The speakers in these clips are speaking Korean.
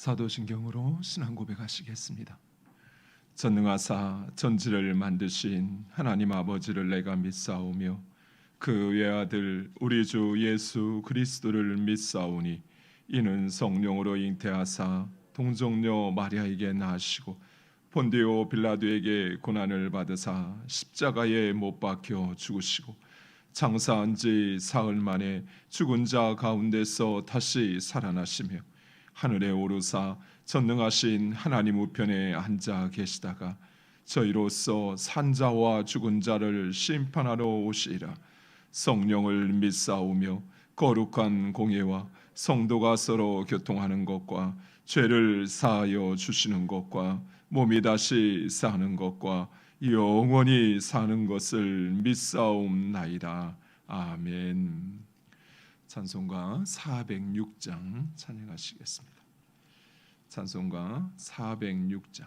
사도신경으로 신앙 고백하시겠습니다. 전능하사 전지를 만드신 하나님 아버지를 내가 믿사오며 그 외아들 우리 주 예수 그리스도를 믿사오니 이는 성령으로 잉태하사 동정녀 마리아에게 나시고 본디오 빌라도에게 고난을 받으사 십자가에 못 박혀 죽으시고 장사한 지 사흘 만에 죽은 자 가운데서 다시 살아나시며 하늘에 오르사 전능하신 하나님 우편에 앉아 계시다가 저희로서 산자와 죽은 자를 심판하러 오시리라. 성령을 믿사오며 거룩한 공예와 성도가 서로 교통하는 것과 죄를 사하여 주시는 것과 몸이 다시 사는 것과 영원히 사는 것을 믿사옵나이다. 아멘. 찬송가 406장 찬양하시겠습니다. 찬송가 406장.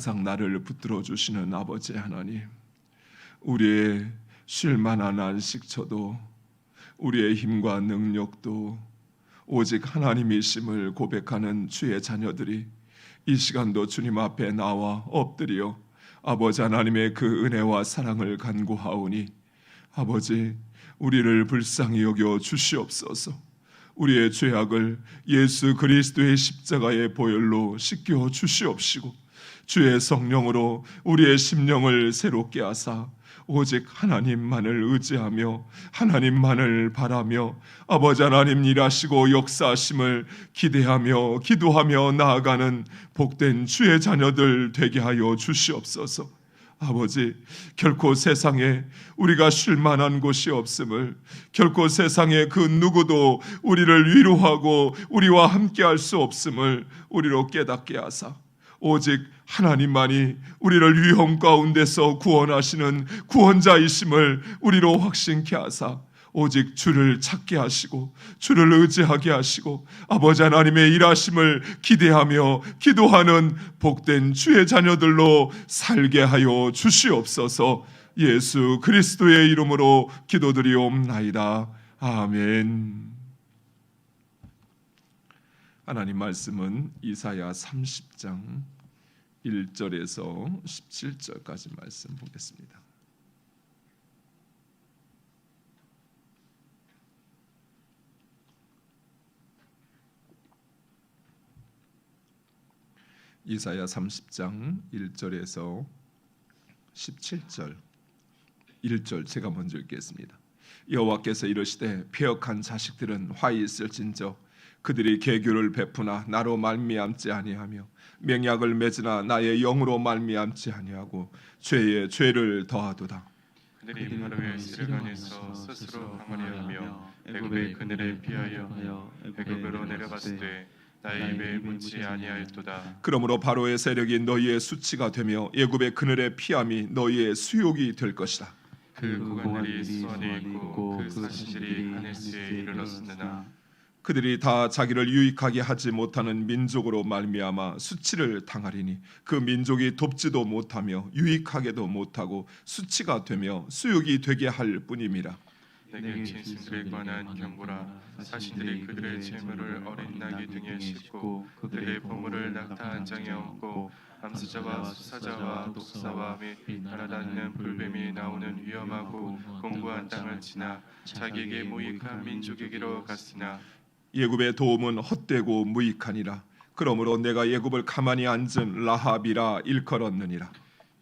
항상 나를 붙들어 주시는 아버지 하나님, 우리의 쉴만한 안식처도 우리의 힘과 능력도 오직 하나님이심을 고백하는 주의 자녀들이 이 시간도 주님 앞에 나와 엎드려 아버지 하나님의 그 은혜와 사랑을 간구하오니 아버지, 우리를 불쌍히 여겨 주시옵소서. 우리의 죄악을 예수 그리스도의 십자가의 보혈로 씻겨 주시옵시고 주의 성령으로 우리의 심령을 새롭게 하사 오직 하나님만을 의지하며 하나님만을 바라며 아버지 하나님 일하시고 역사하심을 기대하며 기도하며 나아가는 복된 주의 자녀들 되게 하여 주시옵소서. 아버지, 결코 세상에 우리가 쉴 만한 곳이 없음을, 결코 세상에 그 누구도 우리를 위로하고 우리와 함께할 수 없음을 우리로 깨닫게 하사 오직 하나님만이 우리를 위험 가운데서 구원하시는 구원자이심을 우리로 확신케 하사 오직 주를 찾게 하시고 주를 의지하게 하시고 아버지 하나님의 일하심을 기대하며 기도하는 복된 주의 자녀들로 살게 하여 주시옵소서. 예수 그리스도의 이름으로 기도드리옵나이다. 아멘. 하나님 말씀은 이사야 30장 1절에서 17절까지 말씀 보겠습니다. 이사야 30장 1절에서 17절 1절 제가 먼저 읽겠습니다. 여호와께서 이르시되 패역한 자식들은 화히 있을진저 그들이 계교를 베푸나 나로 말미암지 아니하며 맹약을 맺으나 나의 영으로 말미암지 아니하고 죄에 죄를 더하도다. 그들이 바로의 시르간에서 스스로 강하려 하며 애굽의 그늘에 피하여 애굽으로 내려갔을 때 나의 입에 묻지 아니하였도다. 그러므로 바로의 세력이 너희의 수치가 되며 애굽의 그늘에 피함이 너희의 수욕이 될 것이다. 그 고관들이 수원에 있고 그 사신들이 하네스에 이르렀으나 그들이 다 자기를 유익하게 하지 못하는 민족으로 말미암아 수치를 당하리니 그 민족이 돕지도 못하며 유익하게도 못하고 수치가 되며 수욕이 되게 할 뿐임이라. 내게 진신들에 관한 경고라. 사신들이 그들의 재물을 어린 나귀 등에 싣고 그들의 보물을 낙타 한 장에 얹고 암수자와 수사자와 독사와 및 날아다니는 불뱀이 나오는 위험하고 공고한 땅을 지나 자기에게 무익한 민족에게로 갔으나 예굽의 도움은 헛되고 무익하니라. 그러므로 내가 예굽을 가만히 앉은 라합이라 일컬었느니라.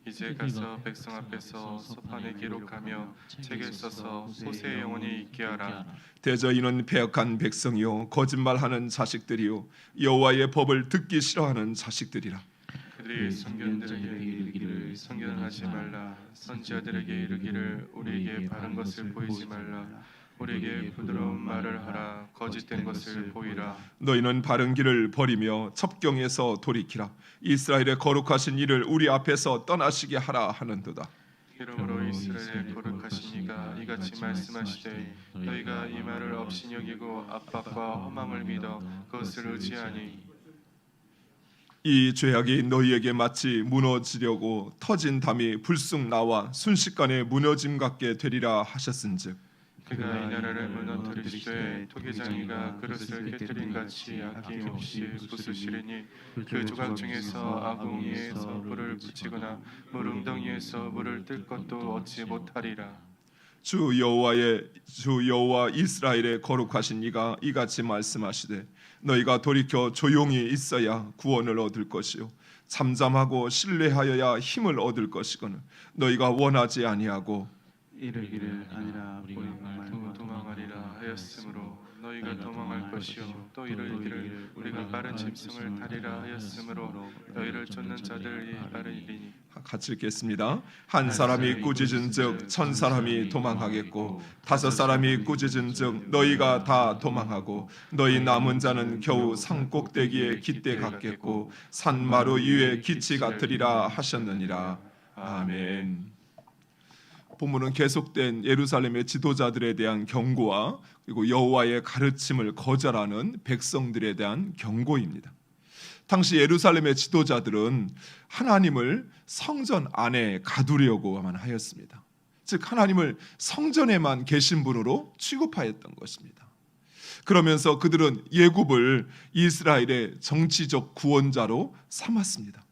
이제 가서 백성 앞에서 소판에 기록하며 책에 써서 소세의 영혼이 있게 하라. 대저 이는 패역한 백성이요 거짓말하는 자식들이요 여호와의 법을 듣기 싫어하는 자식들이라. 그들이 선견들에게 이르기를 선견하지 말라. 선지자들에게 이르기를 우리에게 바른 것을 보이지 말라. 우리에게 부드러운 말을 하라. 거짓된 것을 보이라. 너희는 바른 길을 버리며 첩경에서 돌이키라. 이스라엘의 거룩하신 이를 우리 앞에서 떠나시게 하라 하는도다. 이러므로 이스라엘의 거룩하신 이가 이같이 말씀하시되 너희가 이 말을 없이 여기고 압박과 허망을 믿어 그것을 의지하니 이 죄악이 너희에게 마치 무너지려고 터진 담이 불쑥 나와 순식간에 무너짐 같게 되리라 하셨은즉 그가 이 나라를 무너뜨리시되 토기장이가 그릇을 깨뜨린 같이 아낌없이 부수시리니 그 조각 중에서 아궁이에서 불을 붙이거나 물웅덩이에서 물을 뜰 것도 얻지 못하리라. 주 여호와 이스라엘의 거룩하신 이가 이같이 말씀하시되 너희가 돌이켜 조용히 있어야 구원을 얻을 것이요 잠잠하고 신뢰하여야 힘을 얻을 것이거늘 너희가 원하지 아니하고 이르기를 아니라 도망하리라 하였으므로 너희가 도망할 것이요 또 이르기를 우리가 빠른 짐승을 타리라 하였으므로 너희를 쫓는 자들이 빠르리니. 같이 읽겠습니다. 한 사람이 꾸짖은즉 천 사람이 도망하겠고 다섯 사람이 꾸짖은즉 너희가 다 도망하고 너희 남은 자는 겨우 산 꼭대기에 깃대 같겠고 산 마루 위에 기치 같으리라 하셨느니라. 아멘. 본문은 계속된 예루살렘의 지도자들에 대한 경고와 그리고 여호와의 가르침을 거절하는 백성들에 대한 경고입니다. 당시 예루살렘의 지도자들은 하나님을 성전 안에 가두려고만 하였습니다. 즉 하나님을 성전에만 계신 분으로 취급하였던 것입니다. 그러면서 그들은 예굽을 이스라엘의 정치적 구원자로 삼았습니다.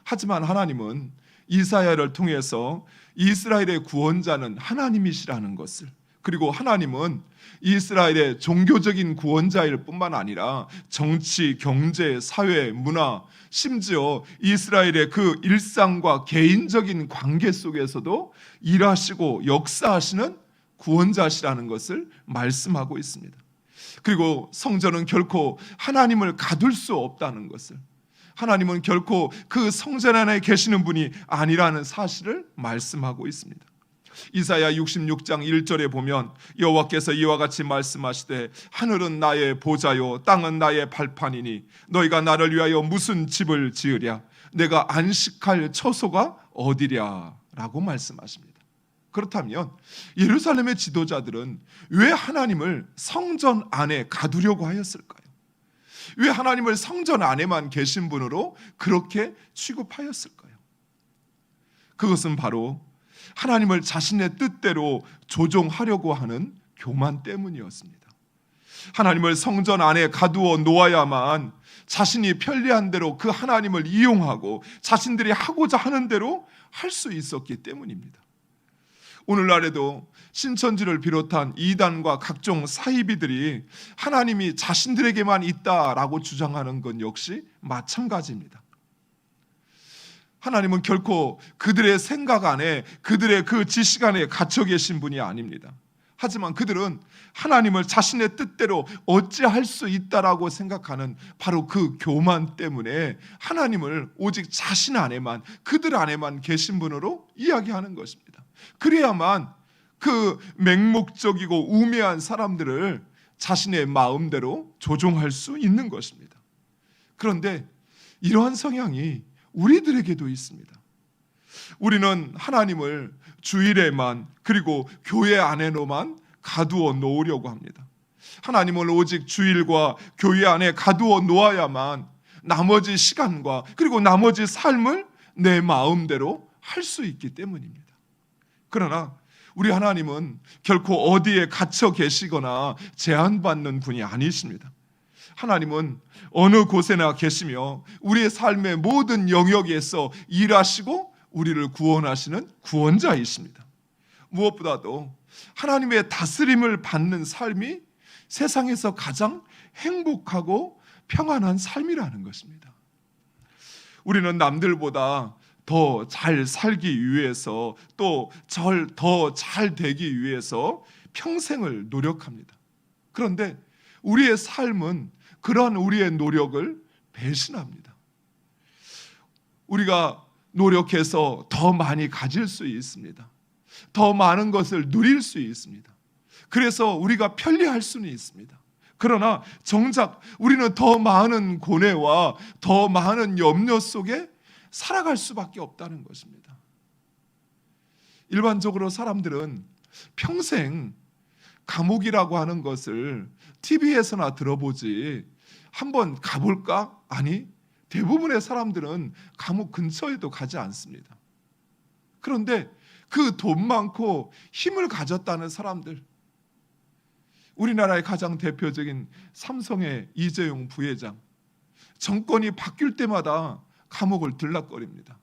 하지만 하나님은 이사야를 통해서 이스라엘의 구원자는 하나님이시라는 것을, 그리고 하나님은 이스라엘의 종교적인 구원자일 뿐만 아니라 정치, 경제, 사회, 문화, 심지어 이스라엘의 그 일상과 개인적인 관계 속에서도 일하시고 역사하시는 구원자시라는 것을 말씀하고 있습니다. 그리고 성전은 결코 하나님을 가둘 수 없다는 것을, 하나님은 결코 그 성전 안에 계시는 분이 아니라는 사실을 말씀하고 있습니다. 이사야 66장 1절에 보면 여호와께서 이와 같이 말씀하시되 하늘은 나의 보좌요 땅은 나의 발판이니 너희가 나를 위하여 무슨 집을 지으랴 내가 안식할 처소가 어디랴 라고 말씀하십니다. 그렇다면 예루살렘의 지도자들은 왜 하나님을 성전 안에 가두려고 하였을까요? 왜 하나님을 성전 안에만 계신 분으로 그렇게 취급하였을까요? 그것은 바로 하나님을 자신의 뜻대로 조종하려고 하는 교만 때문이었습니다. 하나님을 성전 안에 가두어 놓아야만 자신이 편리한 대로 그 하나님을 이용하고 자신들이 하고자 하는 대로 할 수 있었기 때문입니다. 오늘날에도 신천지를 비롯한 이단과 각종 사이비들이 하나님이 자신들에게만 있다라고 주장하는 건 역시 마찬가지입니다. 하나님은 결코 그들의 생각 안에, 그들의 그 지식 안에 갇혀 계신 분이 아닙니다. 하지만 그들은 하나님을 자신의 뜻대로 어찌할 수 있다라고 생각하는 바로 그 교만 때문에 하나님을 오직 자신 안에만, 그들 안에만 계신 분으로 이야기하는 것입니다. 그래야만 그 맹목적이고 우매한 사람들을 자신의 마음대로 조종할 수 있는 것입니다. 그런데 이러한 성향이 우리들에게도 있습니다. 우리는 하나님을 주일에만 그리고 교회 안에로만 가두어 놓으려고 합니다. 하나님을 오직 주일과 교회 안에 가두어 놓아야만 나머지 시간과 그리고 나머지 삶을 내 마음대로 할 수 있기 때문입니다. 그러나 우리 하나님은 결코 어디에 갇혀 계시거나 제한받는 분이 아니십니다. 하나님은 어느 곳에나 계시며 우리의 삶의 모든 영역에서 일하시고 우리를 구원하시는 구원자이십니다. 무엇보다도 하나님의 다스림을 받는 삶이 세상에서 가장 행복하고 평안한 삶이라는 것입니다. 우리는 남들보다 더 잘 살기 위해서 또 더 잘 되기 위해서 평생을 노력합니다. 그런데 우리의 삶은 그러한 우리의 노력을 배신합니다. 우리가 노력해서 더 많이 가질 수 있습니다. 더 많은 것을 누릴 수 있습니다. 그래서 우리가 편리할 수는 있습니다. 그러나 정작 우리는 더 많은 고뇌와 더 많은 염려 속에 살아갈 수밖에 없다는 것입니다. 일반적으로 사람들은 평생 감옥이라고 하는 것을 TV에서나 들어보지 한번 가볼까? 아니, 대부분의 사람들은 감옥 근처에도 가지 않습니다. 그런데 그 돈 많고 힘을 가졌다는 사람들, 우리나라의 가장 대표적인 삼성의 이재용 부회장, 정권이 바뀔 때마다 감옥을 들락거립니다.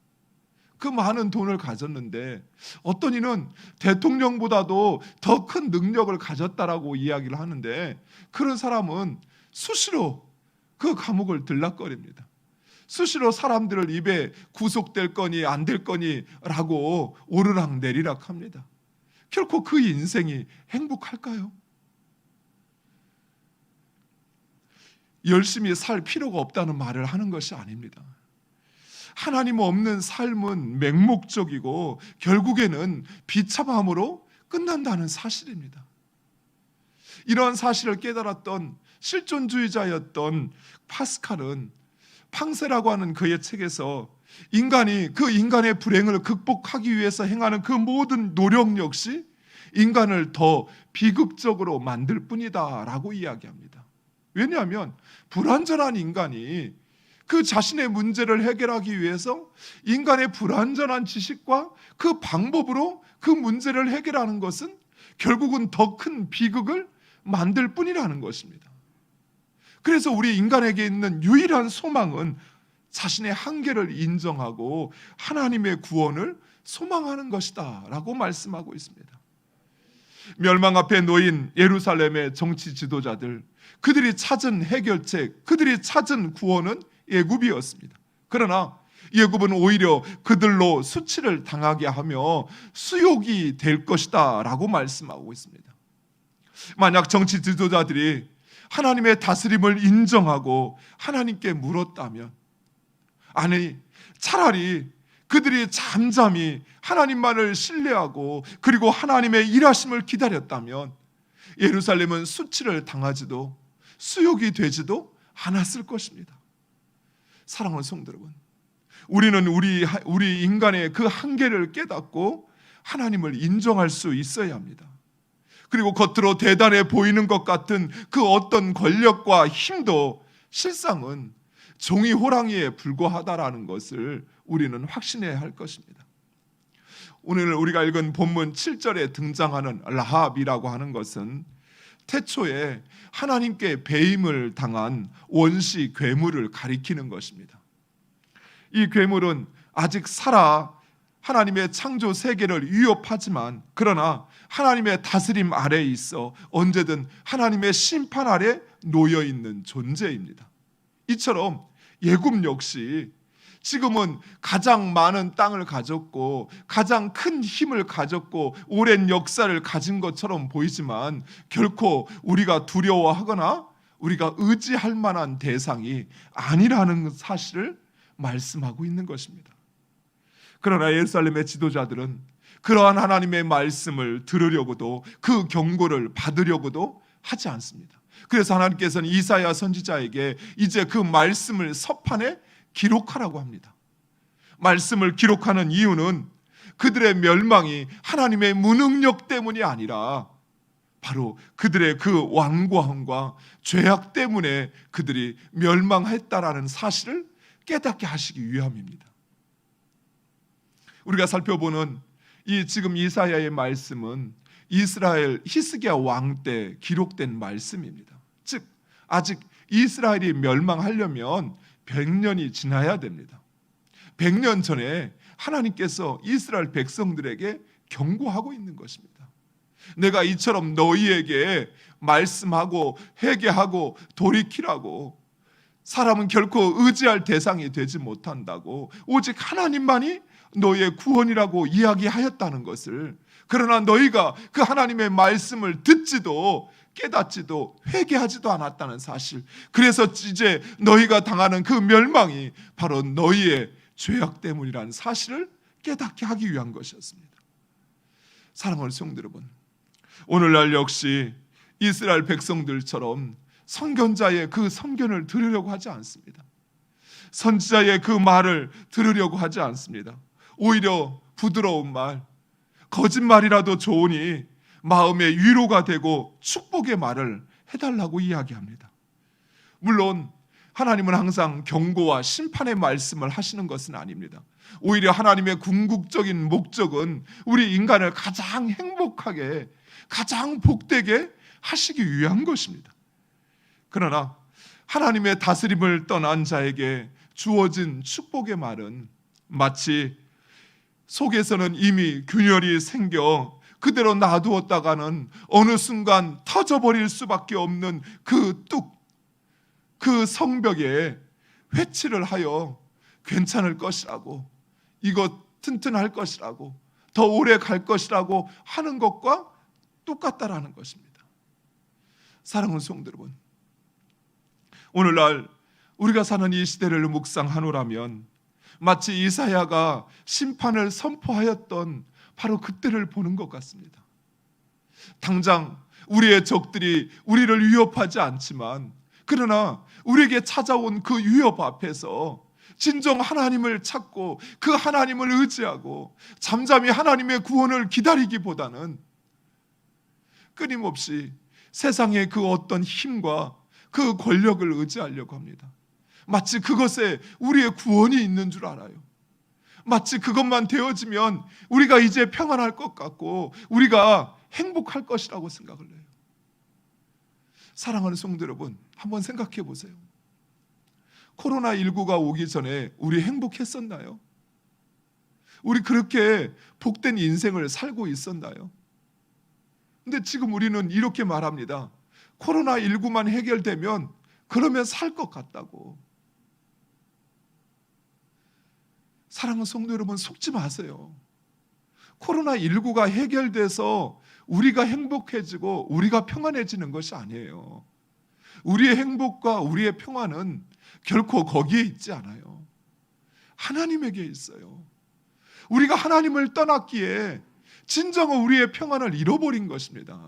그 많은 돈을 가졌는데 어떤 이는 대통령보다도 더 큰 능력을 가졌다라고 이야기를 하는데 그런 사람은 수시로 그 감옥을 들락거립니다. 수시로 사람들을 입에 구속될 거니 안 될 거니 라고 오르락 내리락 합니다. 결코 그 인생이 행복할까요? 열심히 살 필요가 없다는 말을 하는 것이 아닙니다. 하나님 없는 삶은 맹목적이고 결국에는 비참함으로 끝난다는 사실입니다. 이러한 사실을 깨달았던 실존주의자였던 파스칼은 팡세라고 하는 그의 책에서 인간이 그 인간의 불행을 극복하기 위해서 행하는 그 모든 노력 역시 인간을 더 비극적으로 만들 뿐이다 라고 이야기합니다. 왜냐하면 불완전한 인간이 그 자신의 문제를 해결하기 위해서 인간의 불완전한 지식과 그 방법으로 그 문제를 해결하는 것은 결국은 더 큰 비극을 만들 뿐이라는 것입니다. 그래서 우리 인간에게 있는 유일한 소망은 자신의 한계를 인정하고 하나님의 구원을 소망하는 것이다 라고 말씀하고 있습니다. 멸망 앞에 놓인 예루살렘의 정치 지도자들, 그들이 찾은 해결책, 그들이 찾은 구원은 애굽이었습니다. 그러나 애굽은 오히려 그들로 수치를 당하게 하며 수욕이 될 것이다 라고 말씀하고 있습니다. 만약 정치 지도자들이 하나님의 다스림을 인정하고 하나님께 물었다면, 아니 차라리 그들이 잠잠히 하나님만을 신뢰하고 그리고 하나님의 일하심을 기다렸다면 예루살렘은 수치를 당하지도 수욕이 되지도 않았을 것입니다. 사랑하는 성도 여러분, 우리는 우리 인간의 그 한계를 깨닫고 하나님을 인정할 수 있어야 합니다. 그리고 겉으로 대단해 보이는 것 같은 그 어떤 권력과 힘도 실상은 종이 호랑이에 불과하다라는 것을 우리는 확신해야 할 것입니다. 오늘 우리가 읽은 본문 7절에 등장하는 라합이라고 하는 것은 태초에 하나님께 배임을 당한 원시 괴물을 가리키는 것입니다. 이 괴물은 아직 살아 하나님의 창조 세계를 위협하지만, 그러나 하나님의 다스림 아래에 있어 언제든 하나님의 심판 아래 놓여 있는 존재입니다. 이처럼 애굽 역시 지금은 가장 많은 땅을 가졌고 가장 큰 힘을 가졌고 오랜 역사를 가진 것처럼 보이지만 결코 우리가 두려워하거나 우리가 의지할 만한 대상이 아니라는 사실을 말씀하고 있는 것입니다. 그러나 예루살렘의 지도자들은 그러한 하나님의 말씀을 들으려고도 그 경고를 받으려고도 하지 않습니다. 그래서 하나님께서는 이사야 선지자에게 이제 그 말씀을 서판에 기록하라고 합니다. 말씀을 기록하는 이유는 그들의 멸망이 하나님의 무능력 때문이 아니라 바로 그들의 그 완고함과 죄악 때문에 그들이 멸망했다라는 사실을 깨닫게 하시기 위함입니다. 우리가 살펴보는 이 지금 이사야의 말씀은 이스라엘 히스기야 왕 때 기록된 말씀입니다. 즉 아직 이스라엘이 멸망하려면 100년이 지나야 됩니다. 100년 전에 하나님께서 이스라엘 백성들에게 경고하고 있는 것입니다. 내가 이처럼 너희에게 말씀하고 회개하고 돌이키라고, 사람은 결코 의지할 대상이 되지 못한다고, 오직 하나님만이 너희의 구원이라고 이야기하였다는 것을, 그러나 너희가 그 하나님의 말씀을 듣지도 깨닫지도 회개하지도 않았다는 사실, 그래서 이제 너희가 당하는 그 멸망이 바로 너희의 죄악 때문이라는 사실을 깨닫게 하기 위한 것이었습니다. 사랑하는 성도 여러분, 오늘날 역시 이스라엘 백성들처럼 선견자의 그 선견을 들으려고 하지 않습니다. 선지자의 그 말을 들으려고 하지 않습니다. 오히려 부드러운 말, 거짓말이라도 좋으니 마음의 위로가 되고 축복의 말을 해달라고 이야기합니다. 물론 하나님은 항상 경고와 심판의 말씀을 하시는 것은 아닙니다. 오히려 하나님의 궁극적인 목적은 우리 인간을 가장 행복하게, 가장 복되게 하시기 위한 것입니다. 그러나 하나님의 다스림을 떠난 자에게 주어진 축복의 말은 마치 속에서는 이미 균열이 생겨 그대로 놔두었다가는 어느 순간 터져버릴 수밖에 없는 그 성벽에 회치를 하여 괜찮을 것이라고, 이것 튼튼할 것이라고, 더 오래 갈 것이라고 하는 것과 똑같다라는 것입니다. 사랑하는 성도 여러분, 오늘날 우리가 사는 이 시대를 묵상하노라면 마치 이사야가 심판을 선포하였던 바로 그때를 보는 것 같습니다. 당장 우리의 적들이 우리를 위협하지 않지만, 그러나 우리에게 찾아온 그 위협 앞에서 진정 하나님을 찾고 그 하나님을 의지하고 잠잠히 하나님의 구원을 기다리기보다는 끊임없이 세상의 그 어떤 힘과 그 권력을 의지하려고 합니다. 마치 그것에 우리의 구원이 있는 줄 알아요. 마치 그것만 되어지면 우리가 이제 평안할 것 같고 우리가 행복할 것이라고 생각을 해요. 사랑하는 성도 여러분, 한번 생각해 보세요. 코로나19가 오기 전에 우리 행복했었나요? 우리 그렇게 복된 인생을 살고 있었나요? 근데 지금 우리는 이렇게 말합니다. 코로나19만 해결되면 그러면 살 것 같다고. 사랑하는 성도 여러분, 속지 마세요. 코로나19가 해결돼서 우리가 행복해지고 우리가 평안해지는 것이 아니에요. 우리의 행복과 우리의 평안은 결코 거기에 있지 않아요. 하나님에게 있어요. 우리가 하나님을 떠났기에 진정한 우리의 평안을 잃어버린 것입니다.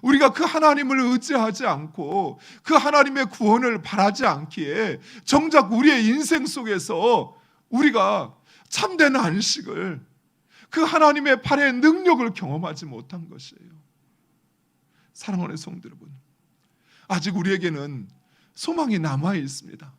우리가 그 하나님을 의지하지 않고 그 하나님의 구원을 바라지 않기에 정작 우리의 인생 속에서 우리가 참된 안식을, 그 하나님의 팔의 능력을 경험하지 못한 것이에요. 사랑하는 성도 여러분, 아직 우리에게는 소망이 남아 있습니다.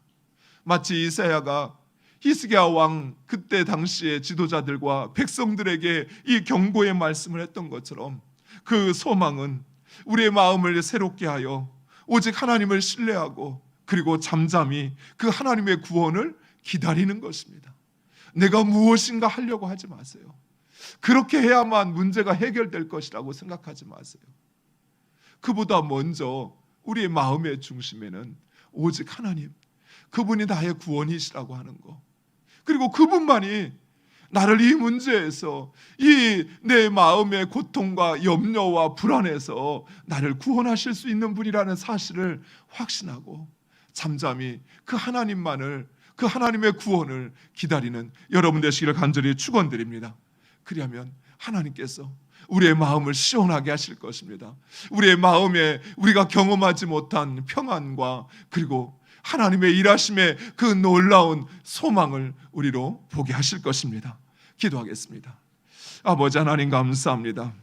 마치 이사야가 히스기야 왕 그때 당시의 지도자들과 백성들에게 이 경고의 말씀을 했던 것처럼 그 소망은 우리의 마음을 새롭게 하여 오직 하나님을 신뢰하고 그리고 잠잠히 그 하나님의 구원을 기다리는 것입니다. 내가 무엇인가 하려고 하지 마세요. 그렇게 해야만 문제가 해결될 것이라고 생각하지 마세요. 그보다 먼저 우리의 마음의 중심에는 오직 하나님, 그분이 나의 구원이시라고 하는 것, 그리고 그분만이 나를 이 문제에서, 이 내 마음의 고통과 염려와 불안에서 나를 구원하실 수 있는 분이라는 사실을 확신하고 잠잠히 그 하나님만을, 그 하나님의 구원을 기다리는 여러분 되시기를 간절히 축원드립니다. 그리하면 하나님께서 우리의 마음을 시원하게 하실 것입니다. 우리의 마음에 우리가 경험하지 못한 평안과 그리고 하나님의 일하심의 그 놀라운 소망을 우리로 보게 하실 것입니다. 기도하겠습니다. 아버지 하나님, 감사합니다.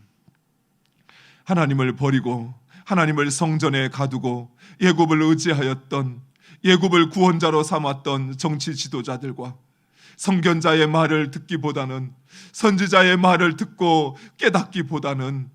하나님을 버리고 하나님을 성전에 가두고 애굽을 의지하였던, 애굽을 구원자로 삼았던 정치 지도자들과 선견자의 말을 듣기보다는, 선지자의 말을 듣고 깨닫기보다는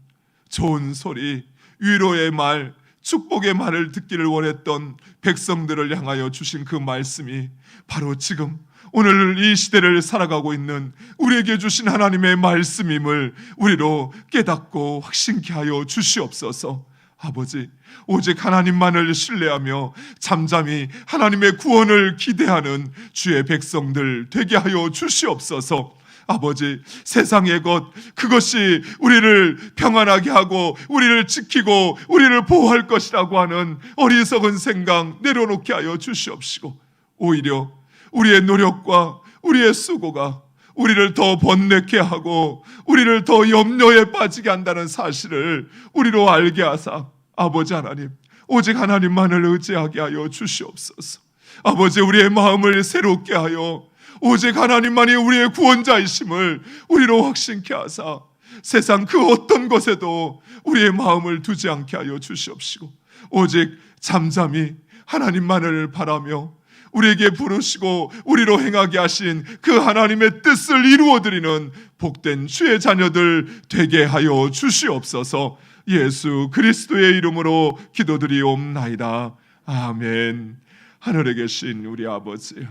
좋은 소리, 위로의 말, 축복의 말을 듣기를 원했던 백성들을 향하여 주신 그 말씀이 바로 지금 오늘 이 시대를 살아가고 있는 우리에게 주신 하나님의 말씀임을 우리로 깨닫고 확신케 하여 주시옵소서. 아버지, 오직 하나님만을 신뢰하며 잠잠히 하나님의 구원을 기대하는 주의 백성들 되게 하여 주시옵소서. 아버지, 세상의 것, 그것이 우리를 평안하게 하고 우리를 지키고 우리를 보호할 것이라고 하는 어리석은 생각 내려놓게 하여 주시옵시고, 오히려 우리의 노력과 우리의 수고가 우리를 더 번뇌케 하고 우리를 더 염려에 빠지게 한다는 사실을 우리로 알게 하사 아버지 하나님, 오직 하나님만을 의지하게 하여 주시옵소서. 아버지, 우리의 마음을 새롭게 하여 오직 하나님만이 우리의 구원자이심을 우리로 확신케 하사 세상 그 어떤 것에도 우리의 마음을 두지 않게 하여 주시옵시고, 오직 잠잠히 하나님만을 바라며 우리에게 부르시고 우리로 행하게 하신 그 하나님의 뜻을 이루어드리는 복된 주의 자녀들 되게 하여 주시옵소서. 예수 그리스도의 이름으로 기도드리옵나이다. 아멘. 하늘에 계신 우리 아버지여,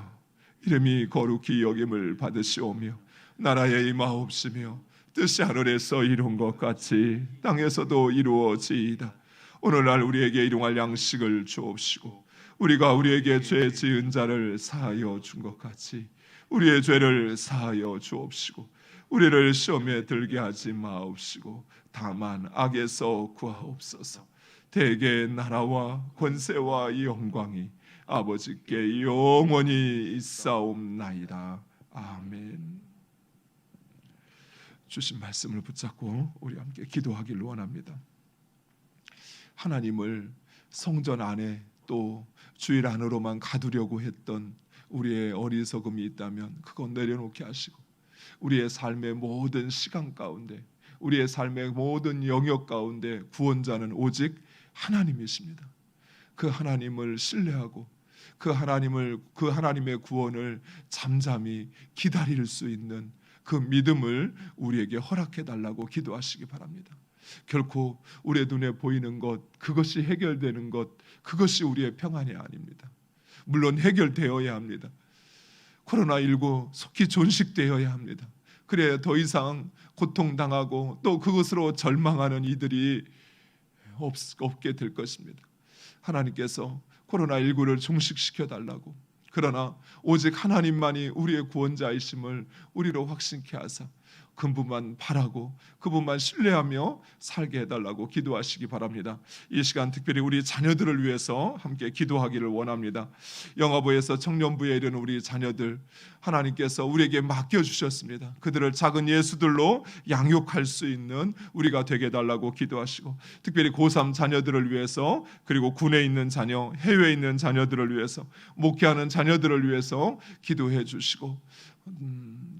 이름이 거룩히 여김을 받으시오며 나라의 임하옵시며 뜻이 하늘에서 이룬 것 같이 땅에서도 이루어지이다. 오늘날 우리에게 일용할 양식을 주옵시고 우리가 우리에게 죄 지은 자를 사하여 준 것 같이 우리의 죄를 사하여 주옵시고 우리를 시험에 들게 하지 마옵시고 다만 악에서 구하옵소서. 대개 나라와 권세와 영광이 아버지께 영원히 있사옵나이다. 아멘. 주신 말씀을 붙잡고 우리 함께 기도하기를 원합니다. 하나님을 성전 안에 또 주일 안으로만 가두려고 했던 우리의 어리석음이 있다면 그건 내려놓게 하시고 우리의 삶의 모든 시간 가운데, 우리의 삶의 모든 영역 가운데 구원자는 오직 하나님이십니다. 그 하나님을 신뢰하고 그 하나님의 구원을 잠잠히 기다릴 수 있는 그 믿음을 우리에게 허락해 달라고 기도하시기 바랍니다. 결코 우리의 눈에 보이는 것, 그것이 해결되는 것, 그것이 우리의 평안이 아닙니다. 물론 해결되어야 합니다. 코로나19 속히 존식되어야 합니다. 그래 더 이상 고통당하고 또 그것으로 절망하는 이들이 없게 될 것입니다. 하나님께서 코로나19를 종식시켜 달라고, 그러나 오직 하나님만이 우리의 구원자이심을 우리로 확신케 하사 그분만 바라고 그분만 신뢰하며 살게 해달라고 기도하시기 바랍니다. 이 시간 특별히 우리 자녀들을 위해서 함께 기도하기를 원합니다. 영아부에서 청년부에 이르는 우리 자녀들, 하나님께서 우리에게 맡겨주셨습니다. 그들을 작은 예수들로 양육할 수 있는 우리가 되게 해달라고 기도하시고, 특별히 고3 자녀들을 위해서, 그리고 군에 있는 자녀, 해외에 있는 자녀들을 위해서, 목회하는 자녀들을 위해서 기도해 주시고,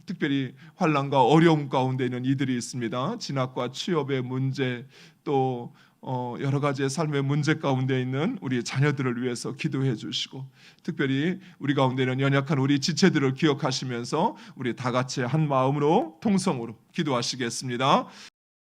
특별히 환난과 어려움 가운데 있는 이들이 있습니다. 진학과 취업의 문제, 또 여러 가지의 삶의 문제 가운데 있는 우리 자녀들을 위해서 기도해 주시고, 특별히 우리 가운데 있는 연약한 우리 지체들을 기억하시면서 우리 다 같이 한 마음으로 통성으로 기도하시겠습니다.